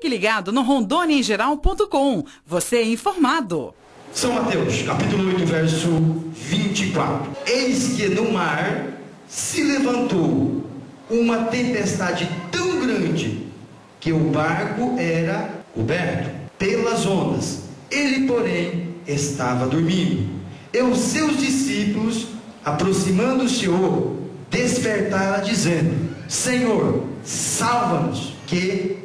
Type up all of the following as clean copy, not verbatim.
Fique ligado no rondoniaemgeral.com. Você é informado. São Mateus, capítulo 8, verso 24. Eis que no mar se levantou uma tempestade tão grande que o barco era coberto pelas ondas. Ele, porém, estava dormindo. E os seus discípulos, aproximando-se, despertaram, dizendo: Senhor, salva-nos, que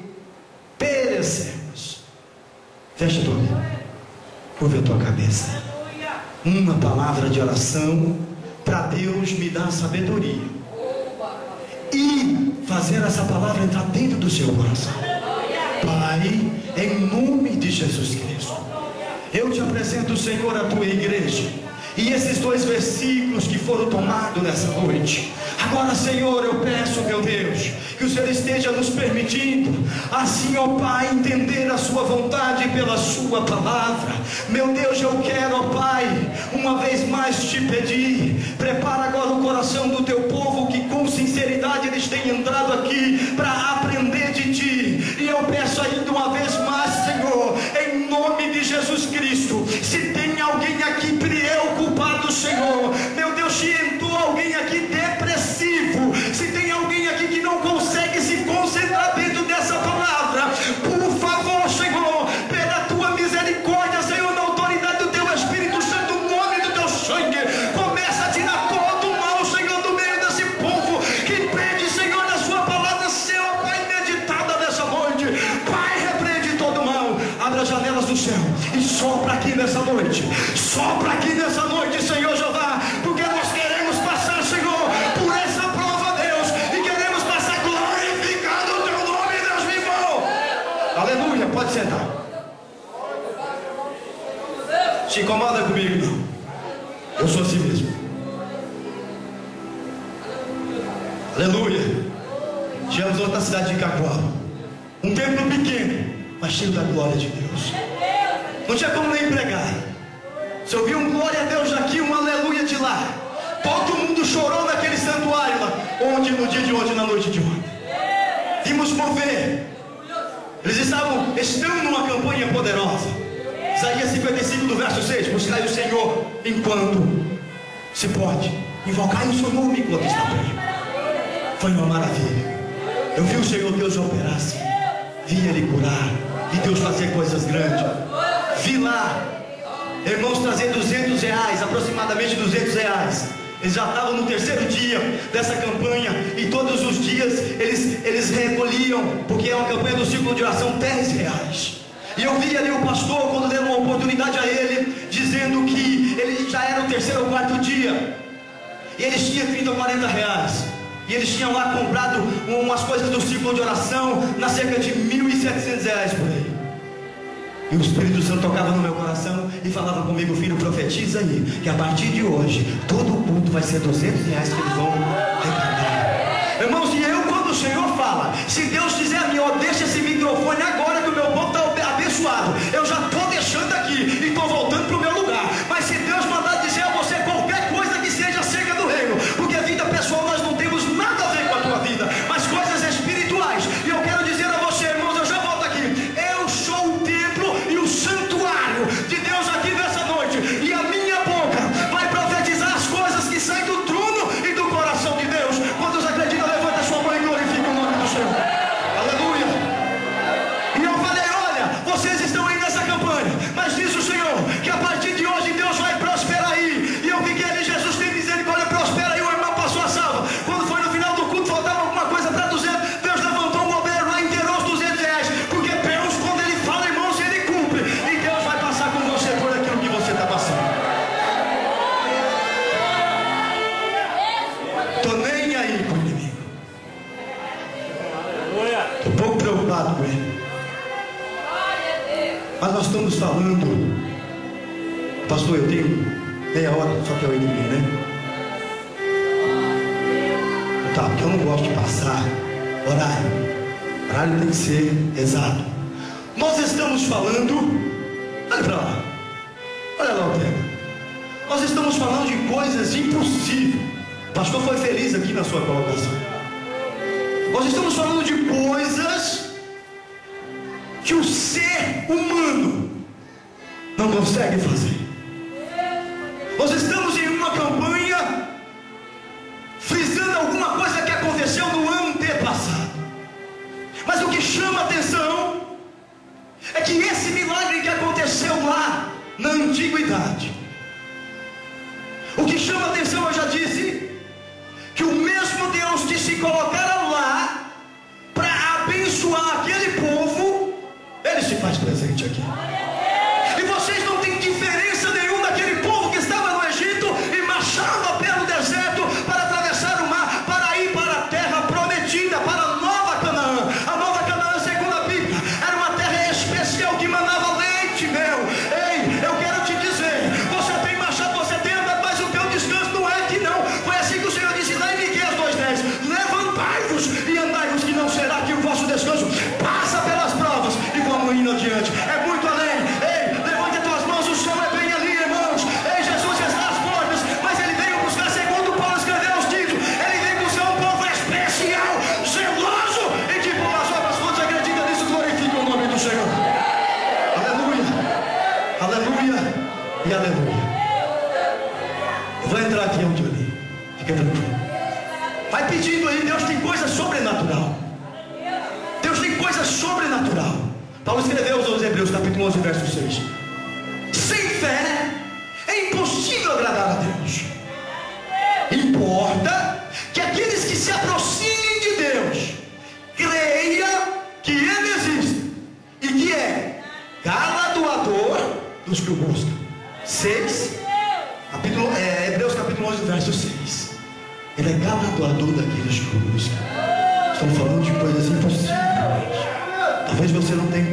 perecemos. Fecha a tua boca, curva a tua cabeça. Uma palavra de oração para Deus me dar sabedoria e fazer essa palavra entrar dentro do seu coração. Pai, em nome de Jesus Cristo, eu te apresento, Senhor, a tua igreja e esses 2 versículos que foram tomados nessa noite. Agora, Senhor, eu peço, meu Deus, que o Senhor esteja nos permitindo, assim, ó Pai, entender a sua vontade pela sua palavra. Meu Deus, eu quero, ó Pai, uma vez mais te pedir, prepara agora o coração do teu povo, que com sinceridade eles têm entrado aqui para aprender de ti. E eu peço ainda uma vez mais, Senhor, em nome de Jesus Cristo, se tem alguém aqui preocupado, Senhor, meu Deus, se entrou alguém aqui depressivo, se tem alguém aqui que não consegue se concentrar dentro dessa palavra, por favor, Senhor, pela tua misericórdia, Senhor, na autoridade do teu Espírito Santo, no nome do teu sangue, começa a tirar todo o mal, Senhor, do meio desse povo que pede, Senhor, da sua palavra, Senhor, Pai, meditada nessa noite. Pai, repreende todo o mal, abre as janelas do céu e sopra aqui nessa noite, sopra aqui nessa noite, Senhor Jeová, porque nós queremos passar, Senhor, por essa prova, Deus, e queremos passar glorificando o teu nome, Deus vivo. Aleluia, pode sentar. Se incomoda comigo, não. Eu sou assim mesmo. Aleluia. Tivemos outra cidade de Cacoal, um templo pequeno, mas cheio da glória de Deus. Não tinha como nem pregar. Se ouviu um glória a Deus daqui, um aleluia de lá. Todo mundo chorou naquele santuário lá, onde no dia de ontem, na noite de ontem. Vimos mover. Eles estão numa campanha poderosa. Isaías 55 do verso 6: buscai o Senhor enquanto se pode, invocai o seu nome enquanto está perto. Foi uma maravilha. Eu vi o Senhor Deus operar assim, vi Ele curar, vi Deus fazer coisas grandes. Vi lá irmãos trazer R$200, aproximadamente R$200. Eles já estavam no 3º dia dessa campanha, e todos os dias eles recolhiam, porque é uma campanha do círculo de oração, R$10. E eu vi ali o pastor, quando deu uma oportunidade a ele, dizendo que ele já era o 3º ou 4º dia, e eles tinham R$30 ou R$40, e eles tinham lá comprado umas coisas do círculo de oração na cerca de R$1.700 por aí. E o Espírito Santo tocava no meu coração e falava comigo: filho, profetiza aí, que a partir de hoje todo o culto vai ser R$200 que eles vão arrecadar. Irmãos, e eu, quando o Senhor fala, se Deus dizer a mim: ó, deixa esse microfone agora que o meu povo está abençoado, eu já estou deixando aqui e estou voltando para o meu lugar. Mas se Deus mandar dizer a você qualquer coisa que seja acerca do reino, porque a vida pessoal nós não temos nada a ver com a tua vida, mas coisas espirituais, e eu quero dizer a você, irmãos, eu já volto aqui, eu sou o templo e o santuário de Deus aqui nessa noite, e a minha boca vai profetizar as coisas que saem do trono e do coração de Deus. Quantos acreditam, levanta a sua mão e glorifica o nome do Senhor. Aleluia. E eu falei: olha, vocês estão aí nessa campanha, mas diz o Senhor que a partir de hoje Deus vai prosperar aí. E eu fiquei ali: Jesus tem misericórdia, prospera aí. O irmão passou a salva. Quando foi no final do culto, faltava alguma coisa para 200, Deus levantou um obreiro lá e inteirou os R$200, porque Deus, quando Ele fala, irmãos, Ele cumpre, e Deus vai passar com você por aquilo que você está passando. Estou nem aí com o inimigo, estou um pouco preocupado com ele. Mas nós estamos falando, pastor, eu tenho meia hora, só que é 8h30, né? Tá, porque eu não gosto de passar horário. Horário tem que ser exato. Nós estamos falando, olha para lá, olha lá o tema. Nós estamos falando de coisas impossíveis. O pastor foi feliz aqui na sua colocação. Nós estamos falando de coisas que o ser humano não consegue fazer. Nós estamos em uma campanha frisando alguma coisa que aconteceu no ano antepassado, mas o que chama a atenção é que esse milagre que aconteceu lá na antiguidade, o que chama a atenção, eu já disse, que o mesmo Deus que se colocara lá para abençoar aquele povo, Ele se faz presente aqui. E vocês não têm diferença nenhuma daquele povo que estava no Egito e marchava pelo deserto para atravessar o mar, para ir para a terra prometida, para a Nova Canaã. A Nova Canaã, segundo a Bíblia, era uma terra especial que manava leite, meu. Ei, eu quero te dizer, você tem marchado, você tem andado, mas o teu descanso não é aqui não. Foi assim que o Senhor disse lá em Miqueias 2:10: levantai-vos e andai-vos, que não será que o vosso descanso passa pelas provas, e vamos indo adiante. É muito além. Ei, levante as tuas mãos, o chão é bem ali, irmãos. Ei, Jesus está às portas, mas Ele veio buscar, segundo Paulo escreveu aos Títulos, Ele veio buscar um povo especial, zeloso e que por as obras todas acredita nisso, glorifica o nome do Senhor. Aleluia, aleluia e aleluia. Eu vou entrar aqui onde eu li, fica tranquilo. Vai pedindo aí, Deus tem coisa sobrenatural. Deus tem coisa sobrenatural. Paulo escreveu aos Hebreus, capítulo 11, verso 6: sem fé é impossível agradar a Deus. Importa que aqueles que se aproximem de Deus creiam que Ele existe e que é galardoador dos que o buscam. 6, Hebreus capítulo 11, verso 6. Ele é galardoador daqueles que o buscam. Estamos falando de coisas impossíveis. Talvez você não tenha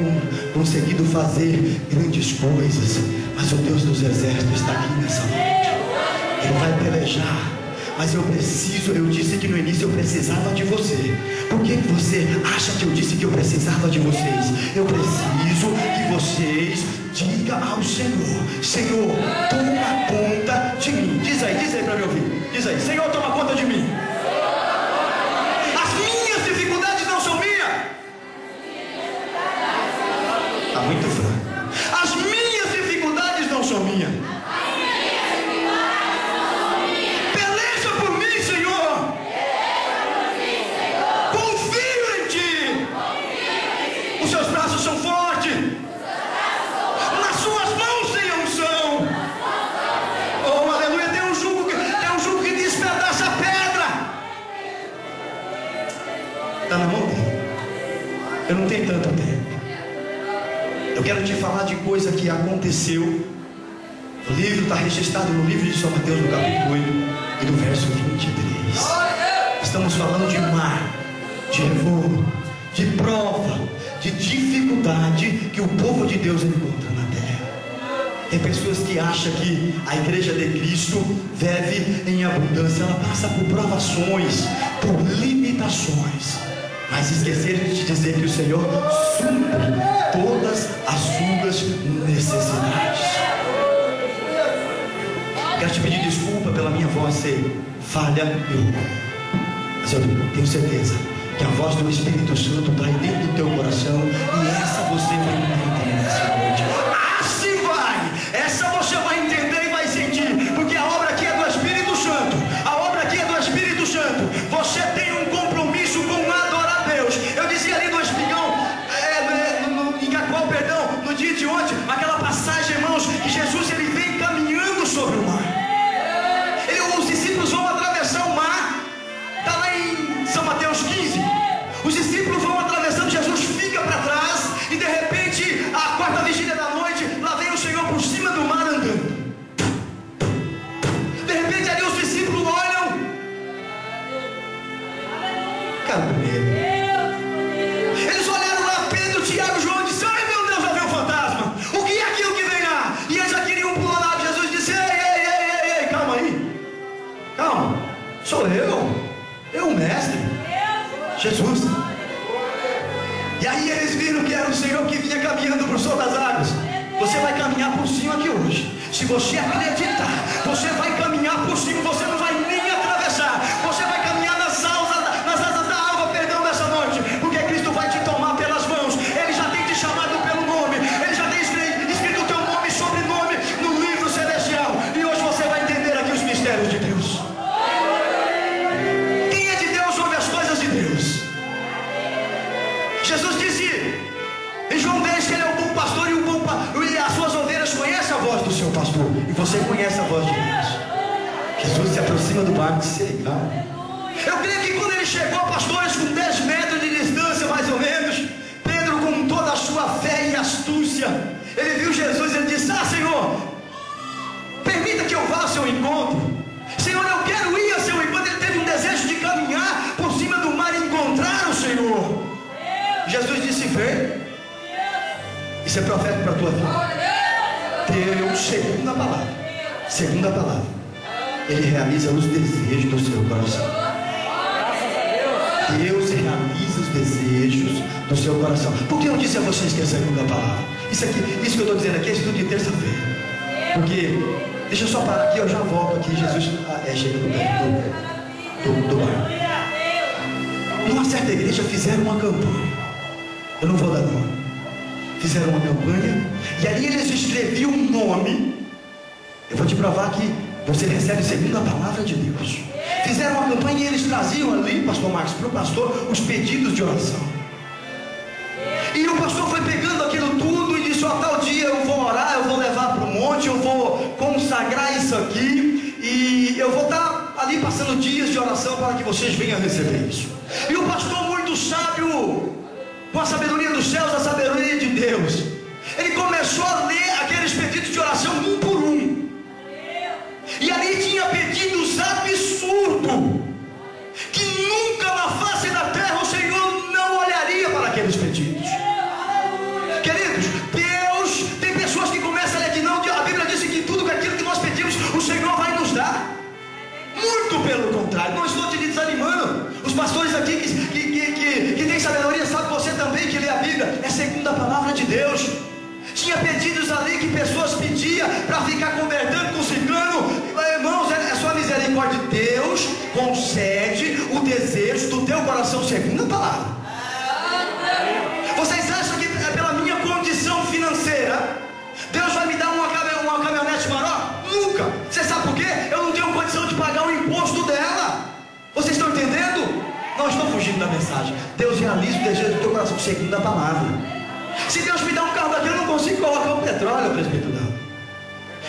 conseguido fazer grandes coisas, mas o Deus dos exércitos está aqui nessa noite. Ele vai pelejar. Mas eu disse que no início eu precisava de você. Por que você acha que eu disse que eu precisava de vocês? Eu preciso que vocês digam ao Senhor: Senhor, toma conta de mim. Diz aí para me ouvir. Diz aí: Senhor, toma conta de mim. As minhas dificuldades não são minhas. Está muito fraco. As minhas dificuldades não são minhas. Peleja por mim, Senhor. Confio em Ti. Os seus braços são fortes. Nas suas mãos tem a unção. Oh, aleluia. Tem um jugo que despedaça a pedra. Está na mão dele. Eu não tenho tanto tempo. Eu quero te falar de coisa que aconteceu. O livro está registrado no livro de São Mateus, no capítulo 8 e no verso 23. Estamos falando de mar, de reforma, de prova, de dificuldade que o povo de Deus encontra na terra. Tem pessoas que acham que a igreja de Cristo vive em abundância. Ela passa por provações, por limitações, mas esqueceram de te dizer que o Senhor supre todas as suas necessidades. Quero te pedir desculpa pela minha voz ser falha e rouca, mas eu tenho certeza que a voz do Espírito Santo está aí dentro do teu coração, e essa você vai entender nessa noite. Assim vai! Essa você vai entender e vai sentir, porque a obra aqui é do Espírito Santo. A obra aqui é do Espírito Santo. Você tem um compromisso com adorar Deus. Eu dizia ali no espigão, em Cacoal, perdão, no dia de ontem, aquela passagem, irmãos, que Jesus ele vem caminhando sobre o mar. Os discípulos vão atravessar o mar. Está lá em São Mateus 15. Os discípulos vão atravessando, Jesus fica para trás, e de repente, a quarta vigília da noite, lá vem o Senhor por cima do mar andando. De repente ali os discípulos olham. Cara, eles olharam lá, Pedro, Tiago, João, e disseram: ai meu Deus, já veio um fantasma. O que é aquilo que vem lá? E eles já queriam pular lá. Jesus disse: ei, calma aí. Calma, sou eu o mestre, Jesus. E aí eles viram que era o Senhor que vinha caminhando por sobre as águas. Você vai caminhar por cima aqui hoje. Se você acreditar, você vai caminhar por cima, você não vai nem atravessar. Você vai caminhar nas asas da alva, perdão, nessa noite, porque Cristo vai te tomar pelas mãos. Ele já tem te chamado pastor, e você conhece a voz de Deus. Jesus se aproxima do barco, isso é legal. Eu creio que quando ele chegou, pastores, com 10 metros de distância mais ou menos, Pedro, com toda a sua fé e astúcia, ele viu Jesus e ele disse: ah, Senhor, permita que eu vá ao seu encontro. Senhor, eu quero ir ao seu encontro. Ele teve um desejo de caminhar por cima do mar e encontrar o Senhor. Jesus disse: vem. Isso é profético para a tua vida. Deus, segunda palavra, Ele realiza os desejos do seu coração. Deus realiza os desejos do seu coração. Por que eu disse a vocês que é a segunda palavra? Isso que eu estou dizendo aqui é estudo de terça-feira. Porque, deixa eu só parar aqui, eu já volto aqui. Jesus chegando perto do bar. Numa certa igreja fizeram uma campanha. Eu não vou dar nome. Fizeram uma campanha e ali eles escreviam um nome. Eu vou te provar que você recebe segundo a palavra de Deus. Fizeram uma campanha e eles traziam ali, pastor Marcos, para o pastor, os pedidos de oração. E o pastor foi pegando aquilo tudo e disse: ó, tal dia eu vou orar, eu vou levar para o monte, eu vou consagrar isso aqui, e eu vou estar ali passando dias de oração para que vocês venham receber isso. E o pastor, muito sábio, com a sabedoria dos céus, a sabedoria de Deus, ele começou a ler aqueles pedidos de oração um por um. E ali tinha pedidos absurdos, que nunca na face da terra o Senhor não olharia para aqueles pedidos. Queridos, Deus, tem pessoas que começam a ler que não, a Bíblia diz que tudo aquilo que nós pedimos, o Senhor vai nos dar. Muito pelo contrário, não estou te desanimando. Os pastores aqui que têm sabedoria, sabe, você também que lê a Bíblia, é segundo a palavra de Deus. Tinha pedidos ali que pessoas pediam para ficar conversando com ciclano. Irmãos, é só a misericórdia de Deus. Concede o desejo do teu coração segundo a palavra. Vocês acham que pela minha condição financeira Deus vai me dar uma caminhonete maior? Nunca. Você sabe por quê? Eu não tenho condição de pagar o imposto dela. Vocês estão entendendo? Não estou fugindo da mensagem. Deus realiza o desejo do teu coração segundo a palavra. Se Deus me dá um carro daqui, eu não consigo colocar o petróleo, presbítero, não.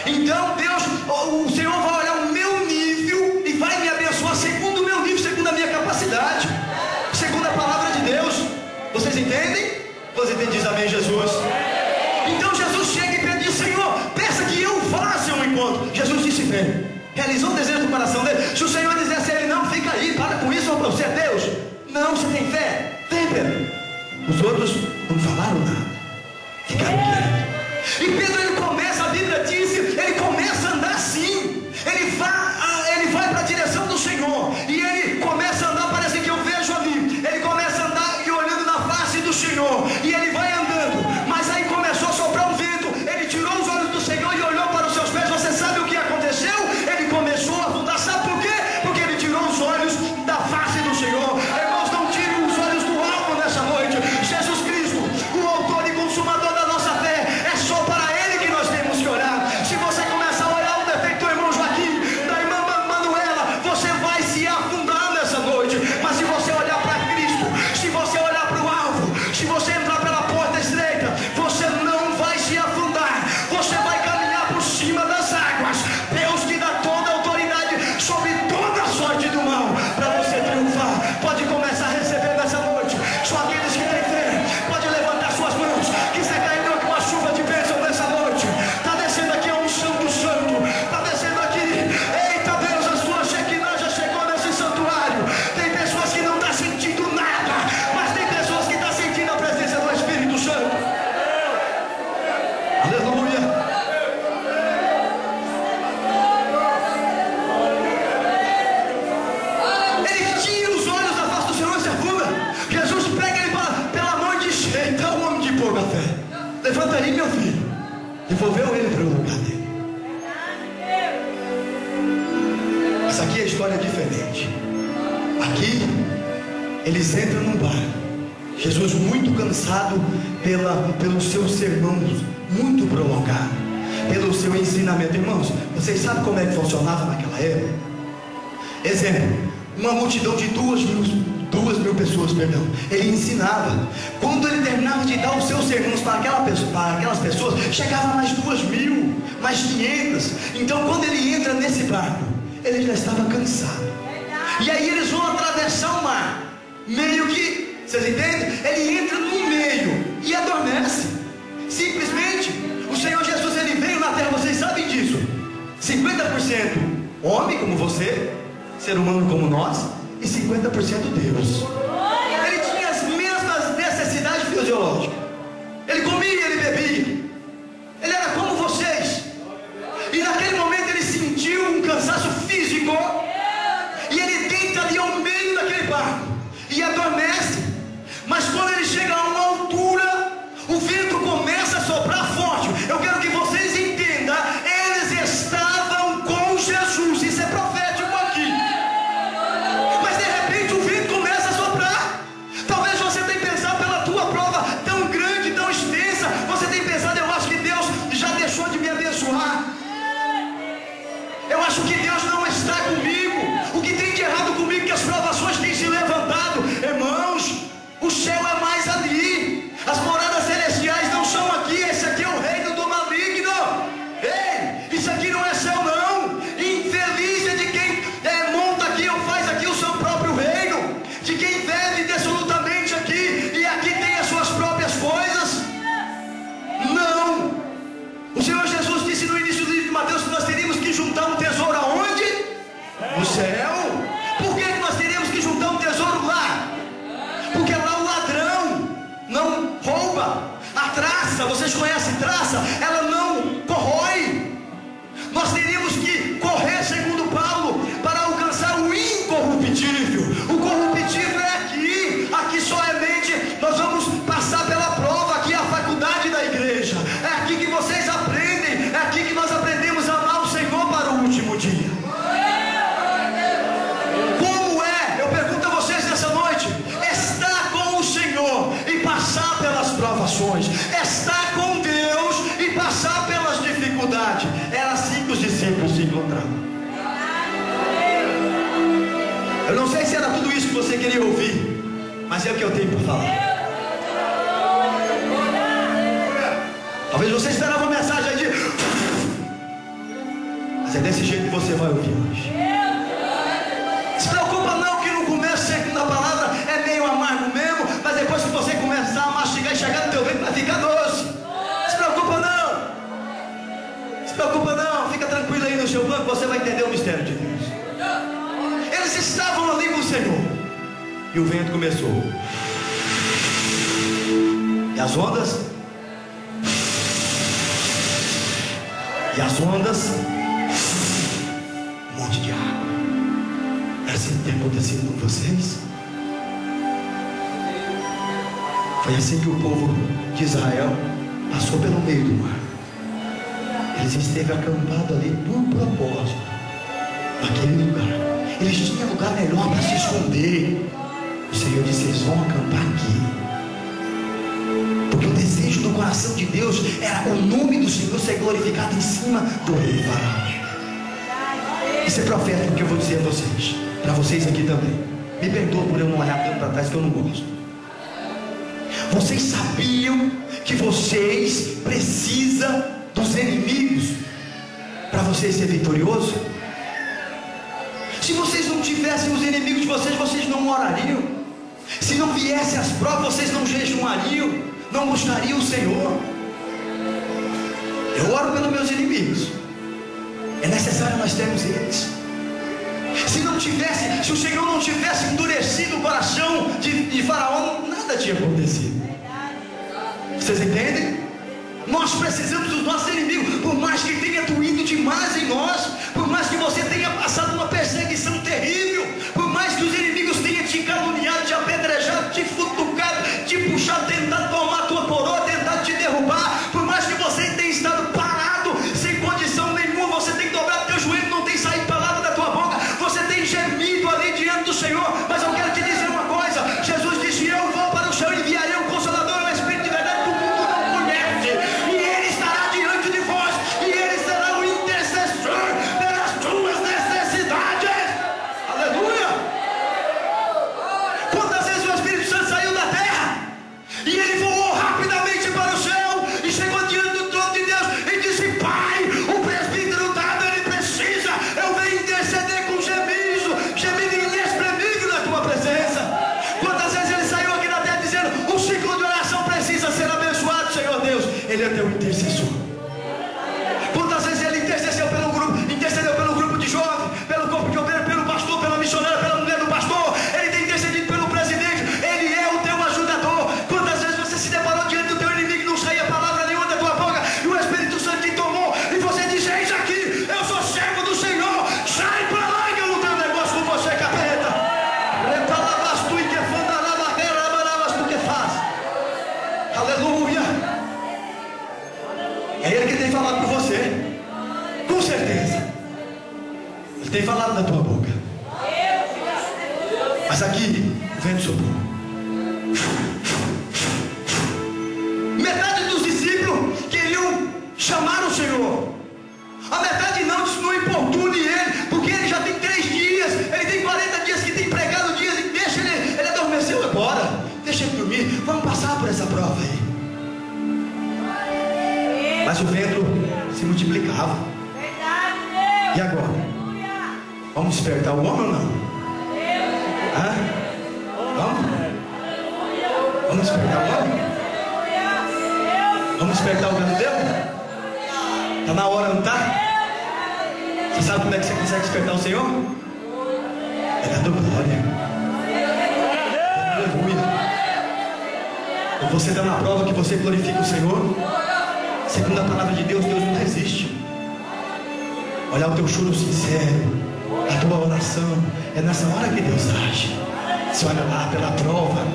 Então Deus, o Senhor vai olhar o meu nível e vai me abençoar segundo o meu nível, segundo a minha capacidade, segundo a palavra de Deus. Vocês entendem? Você entende? Diz amém, Jesus. Então Jesus chega e pede: Senhor, peça que eu vá ao seu encontro. Jesus disse: vem. Realizou o desejo do coração dele. Se o Senhor dissesse a ele: não, fica aí, para com isso, para você é Deus. Não, você tem fé? Vem, Pedro. Os outros não falaram nada, ficaram quietos. E Pedro, ele começa, a Bíblia diz, ele começa a andar assim. Ele vai para a direção do Senhor. E ele começa a andar, parece que eu vejo ali. Ele começa a andar e olhando na face do Senhor. E ele vai andando, mas aí começou a soprar um vento. Ele tirou os olhos do Senhor e olhou para os seus pés. Você sabe o que aconteceu? Ele começou a afundar. Sabe por quê? Porque ele tirou os olhos da face do Senhor. Irmãos, não tirem os olhos do alvo nessa noite. Jesus Cristo, o autor e consumador da nossa fé, é só para Ele que nós temos que orar. Se você começa a olhar o defeito do irmão Joaquim, da irmã Manuela, você vai se afundar nessa noite. Mas se você olhar para Cristo, se você olhar para o alvo, se você entrar pela porta estreita, você não vai se afundar. Você vai caminhar por cima das águas. Deus te dá toda a autoridade sobre toda a sorte do mal para você triunfar. Pode começar a receber nessa noite. Só aqueles que têm fé, pode levantar suas mãos, que você caiu com uma chuva de bênção nessa noite. Está descendo aqui a unção do santo, está descendo aqui. Eita Deus, a sua Shekinah já chegou nesse santuário. Tem pessoas que não estão sentindo nada, mas tem pessoas que estão sentindo a presença do Espírito Santo. Aleluia. Ele tira os olhos da face do Senhor e se afunda. Jesus pega ele pela mão e diz: eita, o homem de pouca fé, levanta aí, meu filho. Devolveu ele para o lugar dele. Essa aqui é a história diferente. Aqui eles entram num bar. Jesus, muito cansado pelo seu sermão muito prolongado, pelo seu ensinamento. Irmãos, vocês sabem como é que funcionava naquela época? Exemplo, uma multidão de 2 2.000 pessoas, perdão. Ele ensinava. Quando ele terminava de dar os seus sermões para aquelas pessoas, chegava mais 2.000, mais 500. Então quando ele entra nesse barco, ele já estava cansado. E aí eles vão atravessar o mar, meio que, vocês entendem? Ele entra no meio e adormece. Simplesmente, o Senhor Jesus, ele veio na terra, vocês sabem disso. 50% homem como você, ser humano como nós, e 50% Deus. Ele tinha as mesmas necessidades fisiológicas. Ele comia, ele bebia. Ele era como vocês. E naquele momento ele sentiu um cansaço físico. E ele deita ali ao meio daquele barco e adormece. Mas quando ele chega a uma altura, o vento começa a soprar forte. Eu quero que vocês entendam. Eles estavam com Jesus. Isso é profético aqui. Mas de repente o vento começa a soprar. Talvez você tenha pensado pela tua prova tão grande, tão extensa. Você tem pensado, eu acho que Deus já deixou de me abençoar. Eu acho que Deus não está comigo. O que tem de errado comigo é que as provações têm se levantado. Irmãos, o céu é mais ali. As moradas celestiais não são aqui. Esse aqui é o reino do maligno. Ei, isso aqui não é céu não. Infeliz é de quem monta aqui ou faz aqui o seu próprio reino, de quem vive dissolutamente aqui e aqui tem as suas próprias coisas. Não. O Senhor Jesus disse no início do livro de Mateus que nós teríamos que juntar um tesouro aonde? No céu. Por que nós teríamos que juntar um tesouro lá? Porque lá o ladrão não rouba. A traça, vocês conhecem traça? Ela não corrói. Nós teríamos que correr, segundo Paulo, para alcançar o incorruptível. O corruptível é aqui. Aqui somente nós vamos passar pela prova. Aqui é a faculdade da igreja. É aqui que vocês aprendem. É aqui que nós aprendemos a amar o Senhor para o último dia. Como é? Eu pergunto a vocês nessa noite. Estar com o Senhor e passar pelas provações. Estar com Deus e passar pelas dificuldades. Era assim que os discípulos se encontravam. Eu não sei se era tudo isso que você queria ouvir, mas é o que eu tenho para falar. Talvez você esperava uma mensagem de... Mas é desse jeito que você vai ouvir hoje. Se preocupa não que no começo, segundo a palavra, é meio amargo mesmo, mas depois que você começar a mastigar e chegar no teu ventre, vai ficar doce. Se preocupa não. Se preocupa não. Fica tranquilo aí no seu banco, você vai entender o mistério de Deus. Eles estavam ali com o Senhor e o vento começou. E as ondas? E as ondas? Um monte de água. Era assim que tem acontecido com vocês? Foi assim que o povo de Israel passou pelo meio do mar. Eles esteve acampado ali por propósito, naquele lugar. Eles tinham lugar melhor para se esconder. O Senhor disse: eles vão acampar aqui. Porque o desejo do coração de Deus era o nome do Senhor ser glorificado em cima do rei Faraó. Isso é profético que eu vou dizer a vocês, para vocês aqui também. Me perdoa por eu não olhar tanto para trás, que eu não gosto. Vocês sabiam que vocês precisam dos inimigos para vocês ser vitorioso? Se vocês não tivessem os inimigos de vocês, vocês não orariam. Se não viessem as provas, vocês não jejuariam, não buscariam o Senhor. Eu oro pelos meus inimigos. É necessário nós termos eles. Se o Senhor não tivesse endurecido o coração de Faraó, nada tinha acontecido. Vocês entendem? Nós precisamos dos nossos inimigos. Por mais que tenha doído demais em nós, por mais que você tenha passado uma perseguição terrível, por mais que os inimigos tenham te caluniado, te apedrejado, te futucado, te puxado, tentado tomar a tua coroa, tentado te derrubar, por mais que você tenha estado parado, sem condição nenhuma, você tem dobrado teu joelho, não tem saído palavra da tua boca, você tem gemido ali diante do Senhor. Mas eu quero te dizer uma coisa: Jesus disse: eu vou para o céu e enviarei o Consolador, o Espírito de verdade, que o mundo não conhece, e Ele estará diante de vós, e Ele será o intercessor pelas tuas necessidades. Ele é teu intercessor. Quantas vezes ele intercedeu pelo grupo de jovens, pelo corpo de obreiros, pelo pastor, pela missionária, pela mulher do pastor. Ele tem intercedido pelo presidente. Ele é o teu ajudador. Quantas vezes você se deparou diante do teu inimigo e não saía palavra nenhuma da tua boca, e o Espírito Santo te tomou, e você disse: eis aqui, eu sou servo do Senhor, sai para lá que eu não tenho negócio com você, capeta. Retalabas tu e que fandaraba, rerabarabas tu que faz. Aleluia. É Ele que tem falado por você, com certeza. Ele tem falado da tua boca. Mas aqui, o vento soprou. Metade dos discípulos queriam chamar o Senhor. A metade não importune ele, porque ele já tem 3 dias, ele tem 40 dias que tem pregado dias, e deixa ele adormeceu agora, deixa ele dormir, vamos passar por essa prova aí. Mas o vento se multiplicava. E agora? Vamos despertar o homem ou não? Hã? Vamos? Vamos despertar o homem? Vamos despertar o Galileu? Está na hora, não está? Você sabe como é que você consegue despertar o Senhor? É dando glória. Aleluia. Quando você dá na prova que você glorifica o Senhor, segundo a palavra de Deus, Deus não resiste. Olhar o teu choro sincero, a tua oração, é nessa hora que Deus age. Você olha lá pela prova,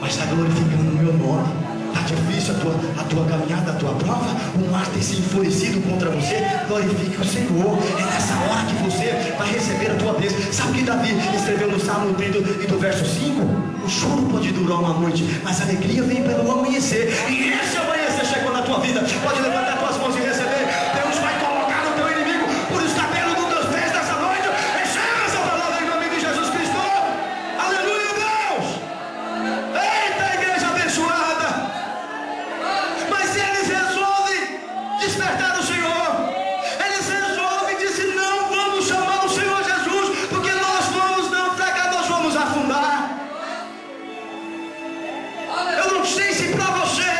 mas está glorificando o meu nome. Está difícil a tua caminhada, a tua prova, o mar tem se enfurecido contra você, glorifique o Senhor. É nessa hora que você vai receber a tua bênção. Sabe o que Davi escreveu no Salmo 30 e do verso 5? O choro pode durar uma noite, mas a alegria vem pelo amanhecer. E esse amanhecer chegou na tua vida. Pode levantar tuas mãos e receber. Deus vai colocar no teu inimigo por os cabelos dos teus pés nessa noite. Receba essa palavra em nome de Jesus Cristo. Aleluia, Deus. Eita, igreja abençoada. Mas eles resolvem despertar o Senhor. Eles resolvem dizer: não vamos chamar o Senhor Jesus, porque nós vamos naufragar, nós vamos afundar. Eu não sei se para você,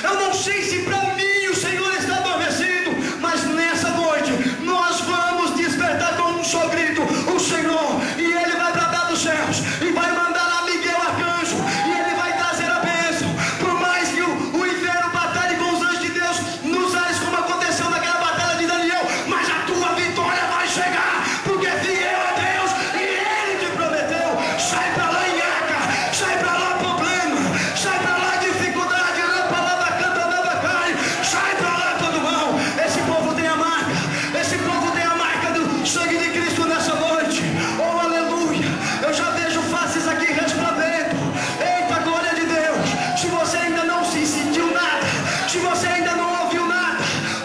eu não sei se para mim o Senhor está adormecido, mas nessa noite nós vamos despertar com um só grito o Senhor, e Ele vai bradar dos céus e vai mandar a Miguel arcanjo, e Ele vai trazer a bênção. Por mais que o inferno batalhe com os anjos de Deus nos ares, como aconteceu naquela batalha de Daniel, mas a tua vitória vai chegar, porque fiel é Deus e Ele te prometeu. Sai para lá, Inhaca, sai para lá, problema, sai para lá, dificuldade, a palavra canta, nada cai, sai para lá, todo mal. Esse povo tem a marca, esse povo tem a marca do sangue de Cristo nessa noite. Oh, aleluia. Eu já vejo faces aqui resplandecendo. Eita, glória de Deus. Se você ainda não se sentiu nada, se você ainda não ouviu nada,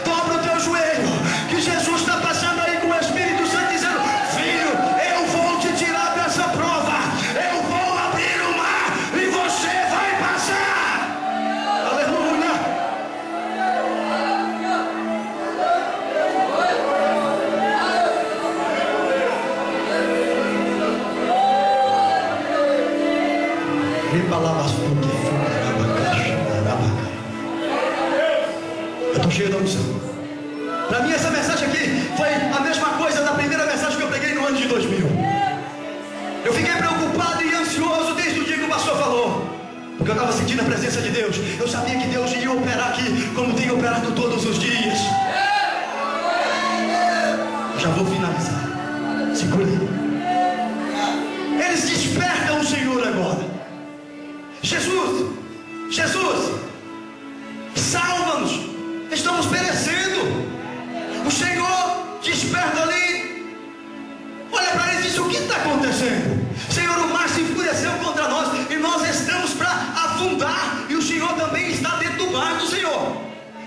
dobra o teu joelho, que Jesus está passando aí com o Espírito Santo dizendo: filho, eu vou te tirar dessa prova, eu vou abrir o mar e você vai passar. Aleluia. Eu estou cheio da unção. Para mim essa mensagem aqui foi a mesma coisa da primeira mensagem que eu preguei no ano de 2000. Eu fiquei preocupado e ansioso desde o dia que o pastor falou, porque eu estava sentindo a presença de Deus. Eu sabia que Deus ia operar aqui como tem operado todos os dias. Eu já vou finalizar. Segura aí. Eles despertam o Senhor agora. Jesus, salva-nos, estamos perecendo. O Senhor desperta ali, olha para eles e diz: o que está acontecendo? Senhor, o mar se enfureceu contra nós e nós estamos para afundar, e o Senhor também está dentro do barco, Senhor.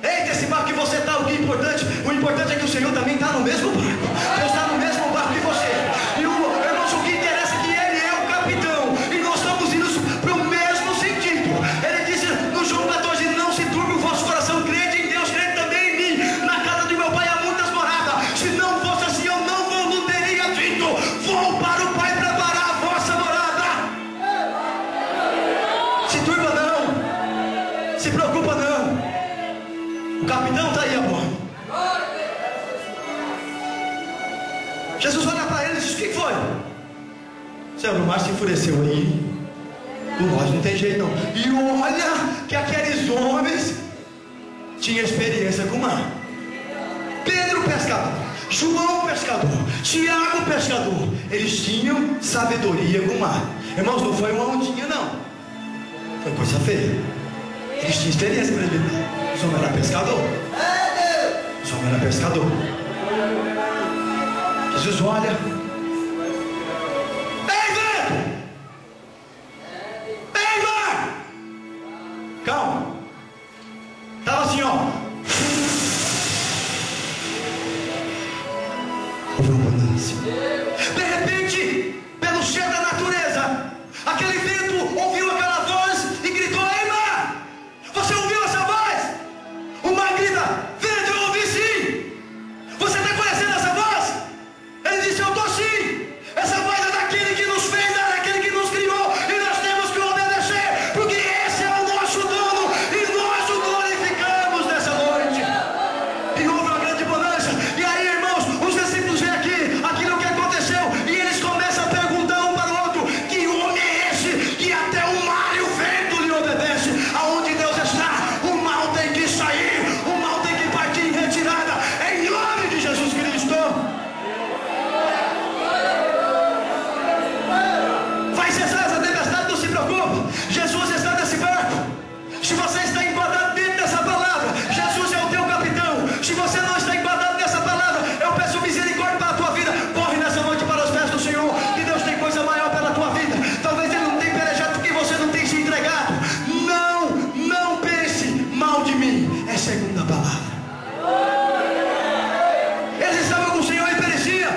Eita, esse barco que você está, o importante é que o Senhor também está no mesmo barco. Deus está no mesmo barco que você. E irmãos, o que interessa é que Ele é o capitão, e nós estamos indo para o mesmo sentido. Ele disse no João 14: não se turbe o vosso coração, crede em Deus, crede também em mim. Na casa de meu Pai há muitas moradas. Se não fosse assim, eu não teria dito: vou para o Pai preparar a vossa morada. Se turba não, se preocupa não. O capitão está aí a bordo. Jesus olha para ele e diz: o que foi? Senhor, o mar se enfureceu aí. Por nós não tem jeito não. E olha que aqueles homens tinham experiência com o mar. Pedro pescador, João pescador, Tiago pescador. Eles tinham sabedoria com o mar. Irmãos, não foi uma ondinha não. Foi coisa feia. Eles tinham experiência para ele. Os homens eram pescador. Os homens eram pescador. Jesus olha. Ei, vento! Ei, mar! Calma. Estava assim, ó. Houve uma abundância. De repente, pelo cheiro da natureza, aquele vento ouviu aquela voz e gritou: ei, mar! Você ouviu essa voz? O mar grita: vento, eu ouvi sim! Você está conhecendo essa voz? Ele disse: eu estou sim! Essa voz é daquele que nos fez, é daquele que nos criou, e nós temos que obedecer, porque esse é o nosso dono, e nós o glorificamos nessa noite. E houve uma grande bonança. E aí, irmãos, os discípulos veem aqui aquilo que aconteceu, e eles começam a perguntar um para o outro: que homem é esse que até o mar e o vento lhe obedecem? Aonde Deus está, o mal tem que sair, o mal tem que partir em retirada, em nome de Jesus Cristo. Vai cessar essa tempestade, não se preocupe. Jesus está nesse barco. Se você está enquadrado dentro dessa palavra, Jesus é o teu capitão. Se você não está enquadrado nessa palavra, eu peço misericórdia para a tua vida. Corre nessa noite para os pés do Senhor, que Deus tem coisa maior pela tua vida. Talvez Ele não tenha pelejado porque você não tem se entregado. Não pense mal de mim. É segundo a palavra. Eles estavam com o Senhor e pereciam.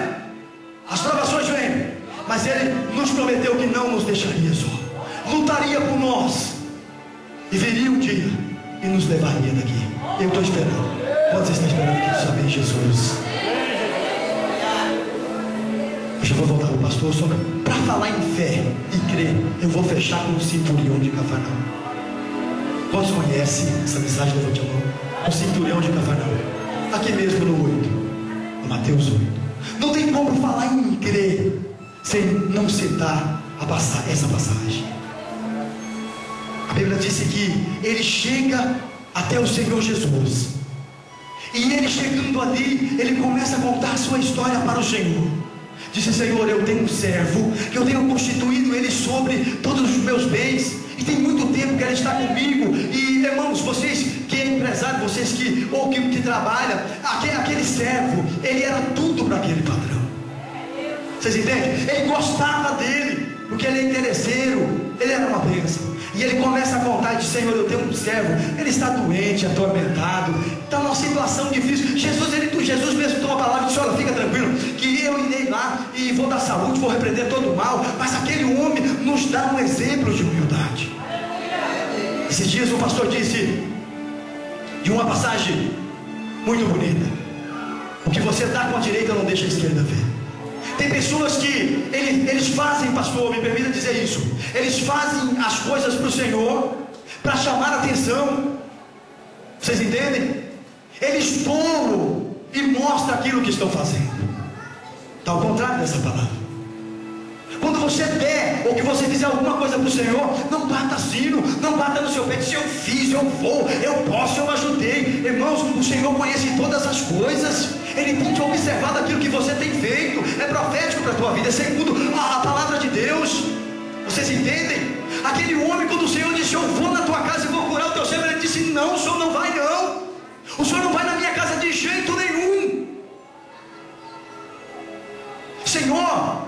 As provações vêm, mas Ele nos prometeu que não nos deixaria só. Lutaria por nós. E viria um dia e nos levaria daqui. Eu estou esperando. Quantos estão esperando aqui? Saber Jesus. Eu já vou voltar para o pastor. Só para falar em fé e crer, eu vou fechar com o centurião de Cafarnaum. Quantos conhecem essa mensagem? Levante a mão. O centurião de Cafarnaum. Aqui mesmo no 8. No Mateus 8. Não tem como falar em crer sem não citar essa passagem. A Bíblia disse que ele chega até o Senhor Jesus. E ele chegando ali, ele começa a contar a sua história para o Senhor. Disse: Senhor, eu tenho um servo, que eu tenho constituído ele sobre todos os meus bens, e tem muito tempo que ele está comigo. E irmãos, vocês que é empresário, vocês que trabalham, aquele servo, ele era tudo para aquele patrão. Vocês entendem? Ele gostava dele, porque ele é interesseiro, ele era uma bênção. E ele começa a contar e diz: Senhor, eu tenho um servo, ele está doente, atormentado, está numa situação difícil. Jesus mesmo toma a palavra e diz: olha, fica tranquilo, que eu irei lá e vou dar saúde, vou repreender todo o mal. Mas aquele homem nos dá um exemplo de humildade. Esses dias o pastor disse de uma passagem muito bonita: o que você dá com a direita não deixa a esquerda ver. Tem pessoas que eles fazem, pastor, me permita dizer isso, eles fazem as coisas para o Senhor, para chamar a atenção. Vocês entendem? Eles expõem e mostram aquilo que estão fazendo. Está ao contrário dessa palavra. Quando você der, ou que você fizer alguma coisa para o Senhor, não bata sino, não bata no seu peito. Se eu fiz, eu vou, eu posso, eu ajudei. Irmãos, o Senhor conhece todas as coisas. Ele tem te observar daquilo que você tem feito. É profético para a tua vida, é segundo a palavra de Deus. Vocês entendem? Aquele homem, quando o Senhor disse: eu vou na tua casa e vou curar o teu servo, ele disse: não, o Senhor não vai não. O Senhor não vai na minha casa de jeito nenhum. Senhor,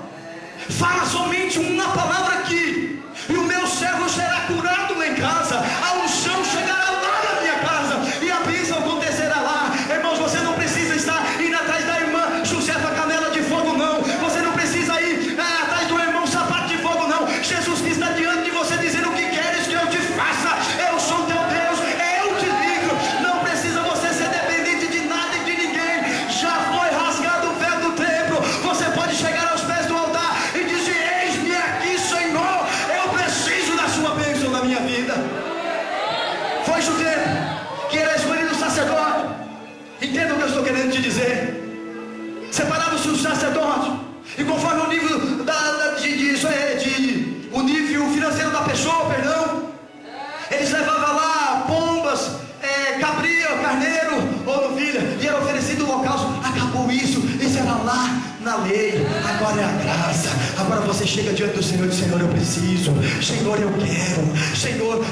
fala somente uma palavra aqui, e o meu servo será curado lá em casa. A unção chegará lá na minha casa, e a bênção acontecerá lá. Irmãos, você não precisa estar indo atrás da irmã Josefa Canela de Fogo, não. Você não precisa ir atrás do irmão Sapato de Fogo, não. Jesus está diante de você dizendo: o que queres que eu te faça? Eu sou teu Deus, eu te livro. Não precisa você ser dependente de nada e de ninguém. Já foi rasgado o véu do templo. Você pode chegar aos pés do altar e dizer: eis-me aqui, Senhor, eu preciso da sua bênção na minha vida. Separavam-se os sacerdotes. E conforme o nível o nível financeiro da pessoa, perdão, eles levavam lá pombas, carneiro ou novilha, e era oferecido o holocausto. Acabou isso era lá na lei, agora é a graça. Agora você chega diante do Senhor e diz: Senhor, eu preciso, Senhor, eu quero, Senhor,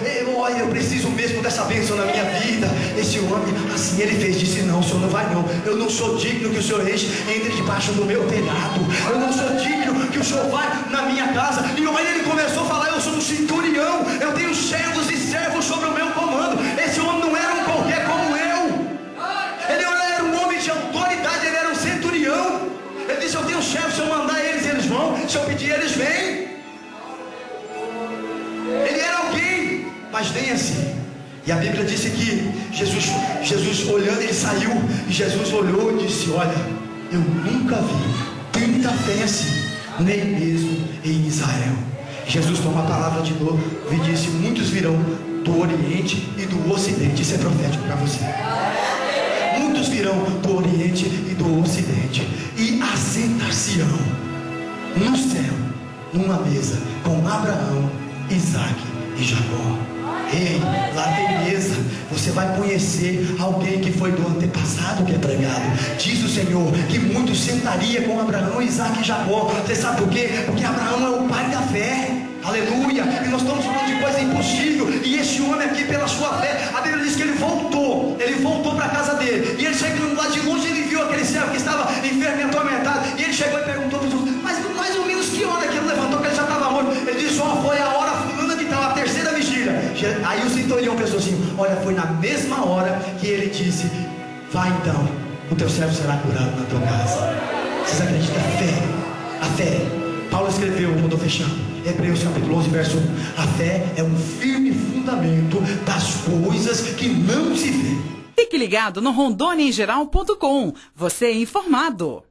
eu preciso mesmo dessa bênção na minha vida. Esse homem, assim ele fez, disse: não, o Senhor não vai não, eu não sou digno que o Senhor entre debaixo do meu telhado, eu não sou digno que o Senhor vá na minha casa. E aí ele começou a falar: eu sou um centurião, eu tenho servos e servos sobre o meu comando. Esse homem não era um qualquer como eu, ele era um homem de autoridade, ele era um centurião. Ele disse: eu tenho servos, se eu mandar eles vão, se eu pedir eles vêm. Ele era alguém, mas nem assim. E a Bíblia disse que Jesus olhando, ele saiu, e Jesus olhou e disse: olha, eu nunca vi tanta fé assim, nem mesmo em Israel. Jesus toma a palavra de novo e disse: muitos virão do Oriente e do Ocidente. Isso é profético para você. Muitos virão do Oriente e do Ocidente e assentar-se-ão no céu, numa mesa, com Abraão, Isaac e Jacó. Ei, lá tem mesa. Você vai conhecer alguém que foi do antepassado que é pregado. Diz o Senhor que muitos sentaria com Abraão, Isaac e Jacó. Você sabe por quê? Porque Abraão é o pai da fé. Aleluia. E nós estamos falando de coisa impossível. E esse homem aqui, pela sua fé, a Bíblia diz que ele voltou para a casa dele. E ele chegando lá de longe, ele viu aquele servo que estava enfermo e atormentado. E ele chegou e perguntou para Jesus: mas mais ou menos que hora que ele levantou, que ele já estava morto? Ele disse: foi a hora fulana que estava, a terceira vigília. Aí o centurião pensou assim: olha, foi na mesma hora que ele disse: vai então, o teu servo será curado na tua casa. Vocês acreditam? A fé. Paulo escreveu, eu estou fechando, Hebreus capítulo 11, verso 1. A fé é um firme fundamento das coisas que não se vê. Fique ligado no RondôniaEmGeral.com. Você é informado.